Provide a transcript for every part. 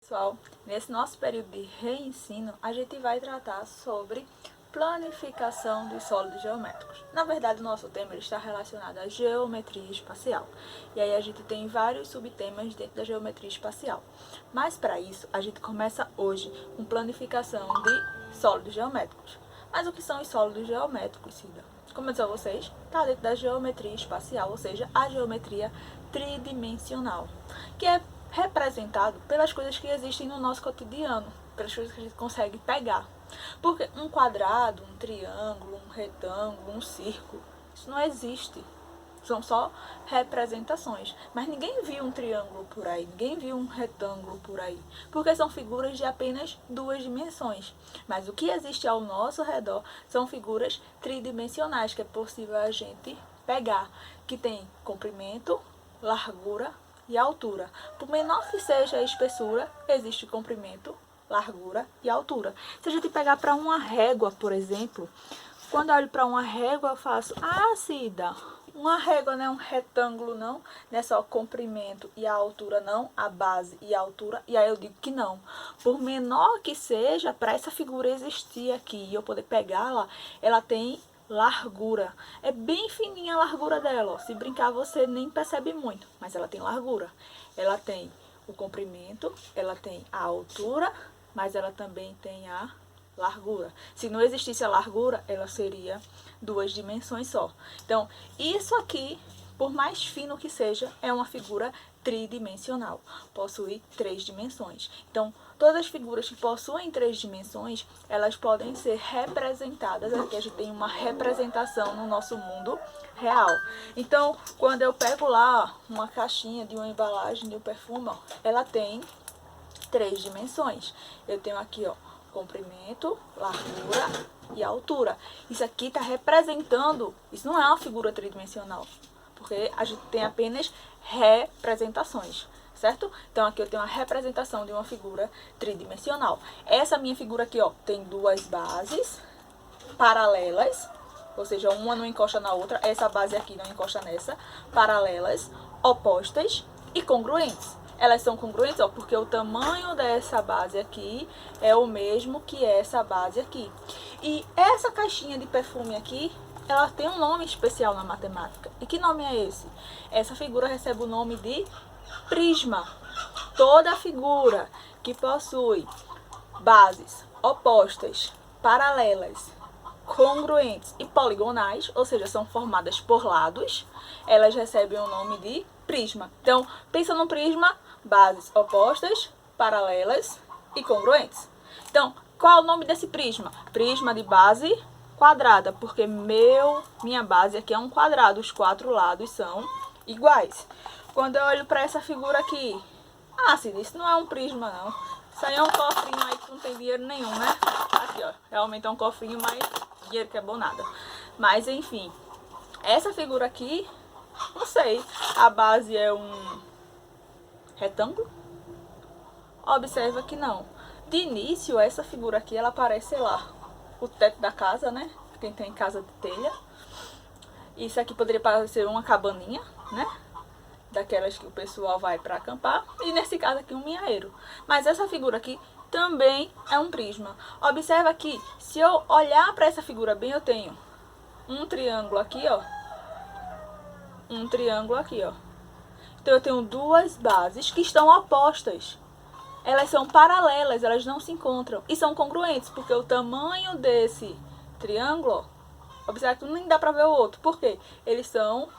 Pessoal, nesse nosso período de reensino, a gente vai tratar sobre planificação dos sólidos geométricos. Na verdade, o nosso tema está relacionado à geometria espacial. E aí a gente tem vários subtemas dentro da geometria espacial. Mas para isso, a gente começa hoje com planificação de sólidos geométricos. Mas o que são os sólidos geométricos, Cida? Como eu disse a vocês, está dentro da geometria espacial, ou seja, a geometria tridimensional, que é representado pelas coisas que existem no nosso cotidiano, pelas coisas que a gente consegue pegar. Porque um quadrado, um triângulo, um retângulo, um círculo, isso não existe. São só representações. Mas ninguém viu um triângulo por aí, ninguém viu um retângulo por aí. Porque são figuras de apenas duas dimensões. Mas o que existe ao nosso redor são figuras tridimensionais, que é possível a gente pegar. Que tem comprimento, largura e altura. Por menor que seja a espessura, existe comprimento, largura e altura. Se a gente pegar para uma régua, por exemplo, quando eu olho para uma régua, eu faço, Cida, uma régua não é um retângulo, não é só comprimento e a altura, não, a base e a altura, e aí eu digo que não. Por menor que seja, para essa figura existir aqui e eu poder pegá-la, ela tem largura. É bem fininha a largura dela, ó. Se brincar você nem percebe muito, mas ela tem largura. Ela tem o comprimento, ela tem a altura, mas ela também tem a largura. Se não existisse a largura, ela seria duas dimensões só. Então, isso aqui, por mais fino que seja, é uma figura tridimensional. Possui três dimensões. Então, todas as figuras que possuem três dimensões, elas podem ser representadas. Aqui a gente tem uma representação no nosso mundo real. Então, quando eu pego lá uma caixinha de uma embalagem de um perfume, ó, ela tem três dimensões. Eu tenho aqui, ó, comprimento, largura e altura. Isso aqui está representando, isso não é uma figura tridimensional, porque a gente tem apenas representações, certo? Então aqui eu tenho uma representação de uma figura tridimensional. Essa minha figura aqui, ó, tem duas bases paralelas, ou seja, uma não encosta na outra, essa base aqui não encosta nessa, paralelas, opostas e congruentes. Elas são congruentes, ó, porque o tamanho dessa base aqui é o mesmo que essa base aqui. E essa caixinha de perfume aqui, ela tem um nome especial na matemática. E que nome é esse? Essa figura recebe o nome de prisma. Toda figura que possui bases opostas, paralelas, congruentes e poligonais, ou seja, são formadas por lados, elas recebem o nome de prisma. Então, pensa num prisma, bases opostas, paralelas e congruentes. Então, qual é o nome desse prisma? Prisma de base quadrada, porque minha base aqui é um quadrado, os quatro lados são iguais. Quando eu olho para essa figura aqui, Cida, isso não é um prisma não. Isso aí é um cofrinho aí que não tem dinheiro nenhum, né? Aqui, ó, realmente é um cofrinho, mas dinheiro que é bom nada. Mas, enfim, essa figura aqui, não sei, a base é um retângulo? Observa que não. De início, essa figura aqui, ela parece, sei lá, o teto da casa, né? Quem tem casa de telha. Isso aqui poderia parecer uma cabaninha, né? Daquelas que o pessoal vai para acampar. E nesse caso aqui, um minhaeiro. Mas essa figura aqui também é um prisma. Observa que, se eu olhar para essa figura bem, eu tenho um triângulo aqui, ó. Um triângulo aqui, ó. Então, eu tenho duas bases que estão opostas. Elas são paralelas, elas não se encontram. E são congruentes, porque o tamanho desse triângulo, ó, observa que nem dá pra ver o outro. Por quê? Eles são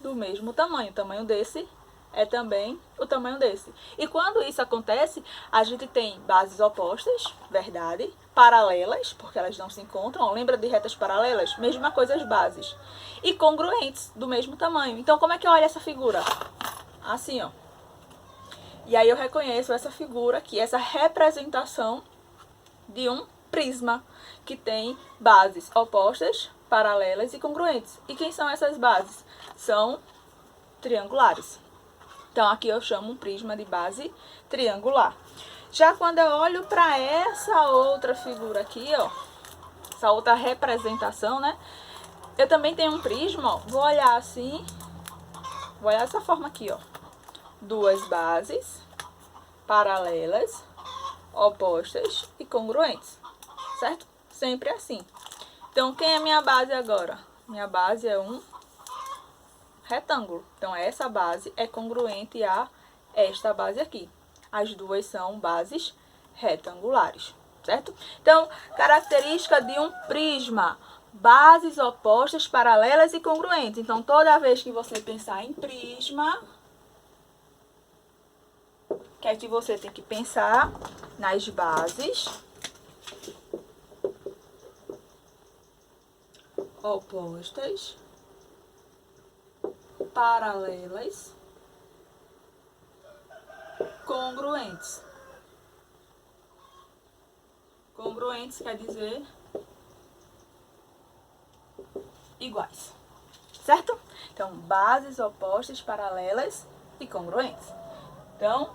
do mesmo tamanho. O tamanho desse é também o tamanho desse. E quando isso acontece, a gente tem bases opostas, verdade, paralelas, porque elas não se encontram. Lembra de retas paralelas? Mesma coisa as bases. E congruentes, do mesmo tamanho. Então, como é que eu olho essa figura? Assim, ó. E aí eu reconheço essa figura aqui, essa representação de um prisma que tem bases opostas, paralelas e congruentes. E quem são essas bases? São triangulares. Então aqui eu chamo um prisma de base triangular. Já quando eu olho para essa outra figura aqui, ó, essa outra representação, né? Eu também tenho um prisma, ó, vou olhar assim, vou olhar dessa forma aqui, ó. Duas bases paralelas, opostas e congruentes, certo? Sempre assim. Então, quem é minha base agora? Minha base é um retângulo. Então, essa base é congruente a esta base aqui. As duas são bases retangulares, certo? Então, característica de um prisma: bases opostas, paralelas e congruentes. Então, toda vez que você pensar em prisma, que é que você tem que pensar nas bases opostas, paralelas, congruentes. Congruentes quer dizer iguais, certo? Então, bases opostas, paralelas e congruentes. Então,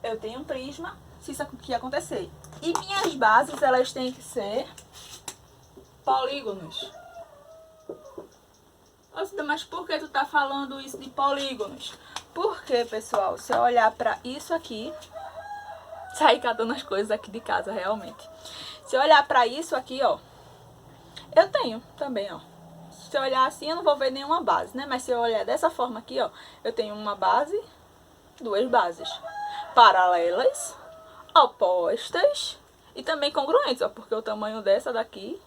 eu tenho um prisma, se isso aqui acontecer. E minhas bases, elas têm que ser polígonos. Mas por que tu tá falando isso de polígonos? Porque, pessoal, se eu olhar para isso aqui, sair catando as coisas aqui de casa, realmente. Se eu olhar para isso aqui, ó, eu tenho também, ó. Se eu olhar assim, eu não vou ver nenhuma base, né? Mas se eu olhar dessa forma aqui, ó, eu tenho uma base, duas bases paralelas, opostas e também congruentes, ó, porque o tamanho dessa daqui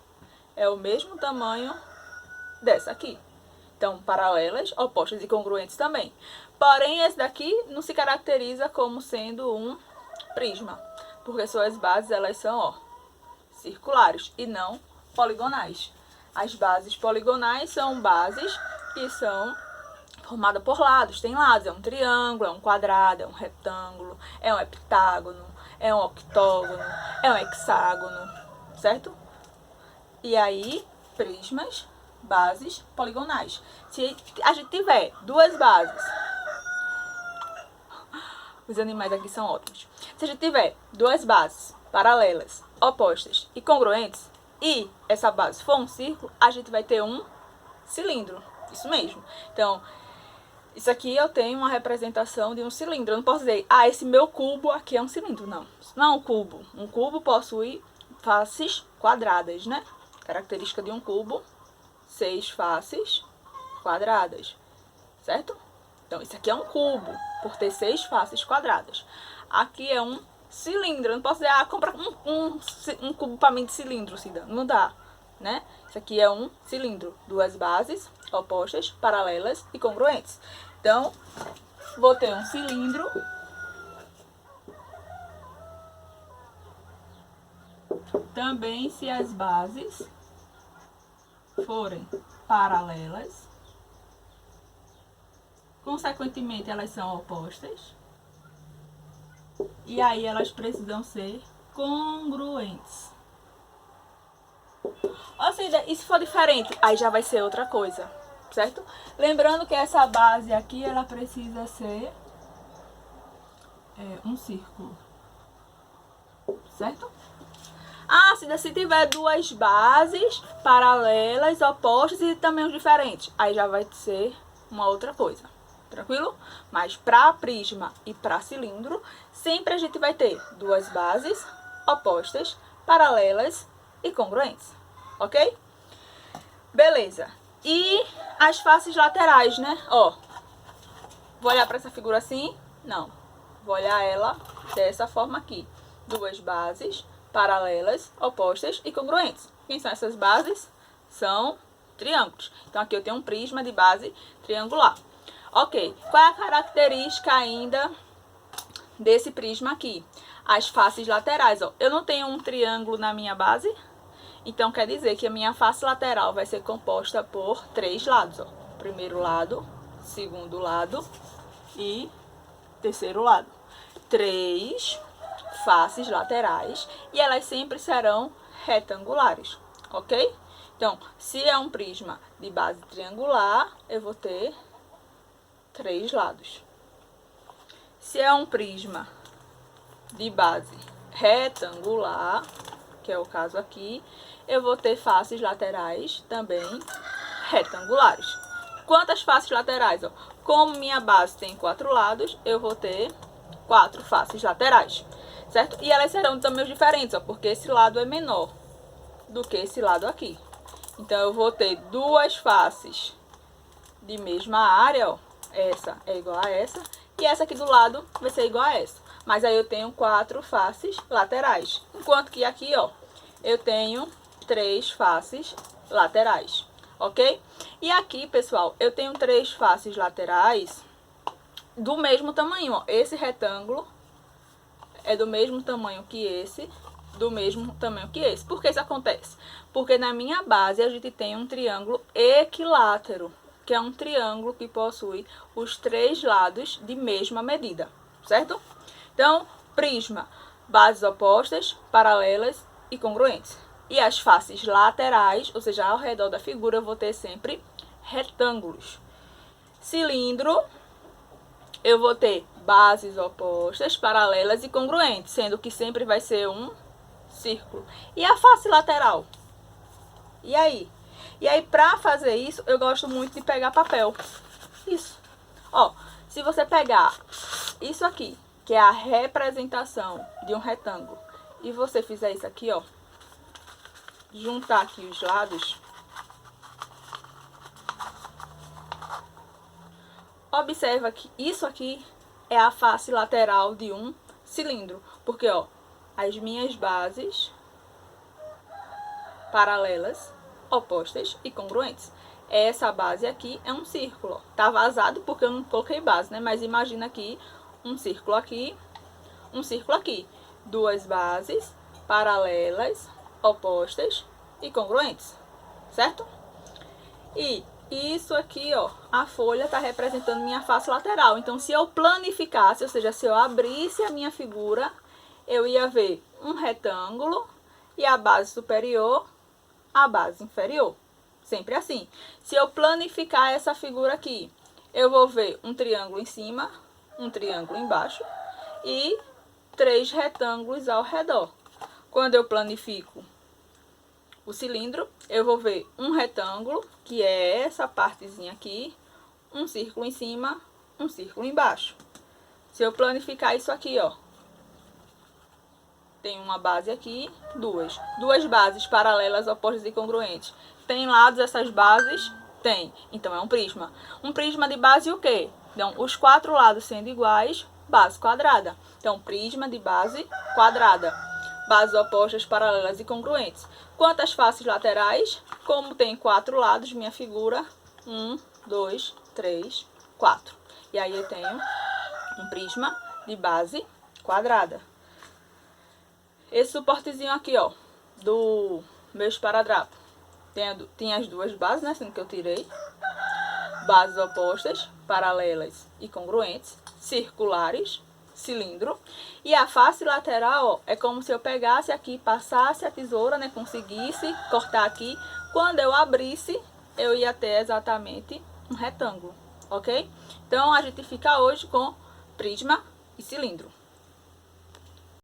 é o mesmo tamanho dessa aqui. Então, paralelas, opostas e congruentes também. Porém, esse daqui não se caracteriza como sendo um prisma, porque suas bases, elas são, ó, circulares e não poligonais. As bases poligonais são bases que são formadas por lados. Tem lados, é um triângulo, é um quadrado, é um retângulo, é um heptágono, é um octógono, é um hexágono, certo? E aí, prismas, bases poligonais. Se a gente tiver duas bases, os animais aqui são ótimos. Se a gente tiver duas bases paralelas, opostas e congruentes, e essa base for um círculo, a gente vai ter um cilindro. Isso mesmo. Então, isso aqui eu tenho uma representação de um cilindro. Eu não posso dizer, ah, esse meu cubo aqui é um cilindro. Não, isso não é um cubo. Um cubo possui faces quadradas, né? Característica de um cubo: 6 faces quadradas, certo? Então, isso aqui é um cubo, por ter 6 faces quadradas. Aqui é um cilindro. Eu não posso dizer, ah, compra um cubo para mim de cilindro, Cida. Não dá, né? Isso aqui é um cilindro. Duas bases opostas, paralelas e congruentes. Então, vou ter um cilindro também se as bases forem paralelas, consequentemente elas são opostas, e aí elas precisam ser congruentes. Ou seja, e se for diferente, aí já vai ser outra coisa, certo? Lembrando que essa base aqui, ela precisa ser um círculo, certo? Ah, se tiver duas bases paralelas, opostas e também os diferentes, aí já vai ser uma outra coisa, tranquilo? Mas para prisma e para cilindro, sempre a gente vai ter duas bases opostas, paralelas e congruentes, ok? Beleza. E as faces laterais, né? Ó, vou olhar para essa figura assim? Não. Vou olhar ela dessa forma aqui. Duas bases paralelas, opostas e congruentes. Quem são essas bases? São triângulos. Então, aqui eu tenho um prisma de base triangular. Ok. Qual é a característica ainda desse prisma aqui? As faces laterais, ó. Eu não tenho um triângulo na minha base, então quer dizer que a minha face lateral vai ser composta por 3 lados, ó. Primeiro lado, segundo lado e terceiro lado. 3 faces laterais e elas sempre serão retangulares, ok? Então, se é um prisma de base triangular, eu vou ter 3 lados. Se é um prisma de base retangular, que é o caso aqui, eu vou ter faces laterais também retangulares. Quantas faces laterais? Ó? Como minha base tem 4 lados, eu vou ter 4 faces laterais. certo? E elas serão de tamanhos diferentes, ó, porque esse lado é menor do que esse lado aqui. Então, eu vou ter duas faces de mesma área, ó. Essa é igual a essa. E essa aqui do lado vai ser igual a essa. Mas aí eu tenho 4 faces laterais. Enquanto que aqui, ó, eu tenho 3 faces laterais. Ok? E aqui, pessoal, eu tenho 3 faces laterais do mesmo tamanho, ó. Esse retângulo é do mesmo tamanho que esse, do mesmo tamanho que esse. Por que isso acontece? Porque na minha base a gente tem um triângulo equilátero, que é um triângulo que possui os 3 lados de mesma medida, certo? Então, prisma, bases opostas, paralelas e congruentes. E as faces laterais, ou seja, ao redor da figura, eu vou ter sempre retângulos. Cilindro, eu vou ter bases opostas, paralelas e congruentes, sendo que sempre vai ser um círculo. E a face lateral? E aí? E aí, pra fazer isso, eu gosto muito de pegar papel. Isso. Ó, se você pegar isso aqui, que é a representação de um retângulo, e você fizer isso aqui, ó, juntar aqui os lados, observa que isso aqui é a face lateral de um cilindro, porque, ó, as minhas bases paralelas, opostas e congruentes. Essa base aqui é um círculo, ó. Tá vazado porque eu não coloquei base, né? Mas imagina aqui um círculo aqui, um círculo aqui. Duas bases paralelas, opostas e congruentes, certo? E isso aqui, ó, a folha tá representando minha face lateral. Então, se eu planificasse, ou seja, se eu abrisse a minha figura, eu ia ver um retângulo e a base superior, a base inferior. Sempre assim. Se eu planificar essa figura aqui, eu vou ver um triângulo em cima, um triângulo embaixo e 3 retângulos ao redor. Quando eu planifico o cilindro, eu vou ver um retângulo, que é essa partezinha aqui, um círculo em cima, um círculo embaixo. Se eu planificar isso aqui, ó, tem uma base aqui, duas bases paralelas, opostas e congruentes. Tem lados essas bases? Tem. Então, é um prisma. Um prisma de base o quê? Então, os 4 lados sendo iguais, base quadrada. Então, prisma de base quadrada. Bases opostas, paralelas e congruentes. Quantas faces laterais? Como tem 4 lados, minha figura, 1, 2, 3, 4. E aí, eu tenho um prisma de base quadrada. Esse suportezinho aqui, ó, do meu esparadrapo, tem as duas bases, né, sendo que eu tirei. Bases opostas, paralelas e congruentes, circulares, cilindro. E a face lateral, ó, é como se eu pegasse aqui, passasse a tesoura, né, conseguisse cortar aqui. Quando eu abrisse, eu ia ter exatamente um retângulo, ok? Então, a gente fica hoje com prisma e cilindro.